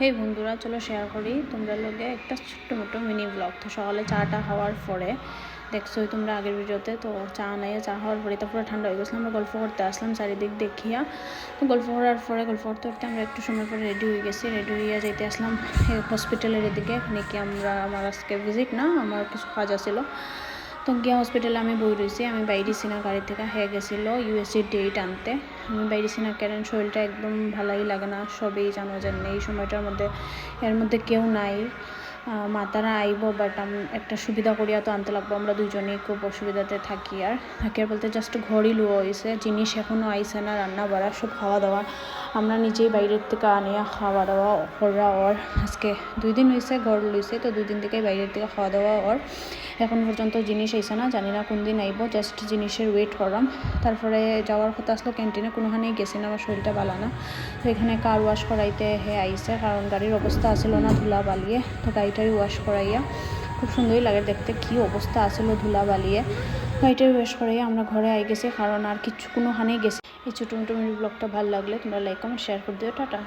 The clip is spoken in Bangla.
হেই বন্ধুরা, চলো শেয়ার করি তোমরা লগে একটা ছোট্ট মোটো মিনি ব্লগ। তো সকালে চাটা খাওয়ার পরে দেখছোই তোমরা আগের ভিডিওতে, তো চা চা খাওয়ার পরে তারপরে ঠান্ডা হয়ে গেছিলাম। আমরা গল্প করতে আসলাম চারিদিক দেখিয়া। তো গল্প করার পরে গল্প করতে করতে আমরা একটু সময় পরে রেডি হয়ে গেছি। রেডি হইয়া যাইতে আসলাম হসপিটালের এদিকে। নাকি আমার আজকে ভিজিট না, আমার কিছু কাজ আছিল। তো গিয়া হসপিটালে আমি বই রয়েছি। আমি বাইরে সিনা গাড়ি থেকে গেছিল ইউএসসি ডেট আনতে। আমি বাইরে সিনা কারণ শরীরটা একদম ভালোই লাগে না। সবই জানো যে এই সময়টার মধ্যে এর মধ্যে কেউ নাই, মাতারা আইব, বাট একটা সুবিধা করিয়া তো আনতে লাগবো। আমরা দুজনেই খুব অসুবিধাতে থাকি আর বলতে জাস্ট ঘরই লুয়া হয়েছে, জিনিস এখনও আইসে না। রান্না বাড়া সব খাওয়া দাওয়া আমরা নিজেই বাইরের থেকে আনিয়া খাওয়া দাওয়া করা। ওর আজকে 2 দিন হয়েছে ঘর লইছে, তো 2 দিন থেকে বাইরের থেকে খাওয়া দাওয়া। ওর এখন পর্যন্ত জিনিস আইসে না, জানি না কোন দিন আইব। জাস্ট জিনিসের ওয়েট করলাম। তারপরে যাওয়ার কথা আসলো ক্যান্টিনে, কোনোখানেই গেছি না, আমার শরীরটা ভালো না। তো এখানে কার ওয়াশ করাইতে আইসে, কারণ গাড়ির অবস্থা আসলো না ধুলা বালিয়ে। তো গাড়িটাই ওয়াশ করাইয়া খুব সুন্দরই লাগে দেখতে, কী অবস্থা আসলো ধুলা বালিয়ে। গাড়িটাই ওয়াশ করাইয়া আমরা ঘরে আই গেছি, কারণ আর কোনোখানেই গেছি। এই ছোটো মোটো ব্লগটা ভালো লাগলে তোমরা লাইক কমেন্ট শেয়ার করে দিও। টাটা।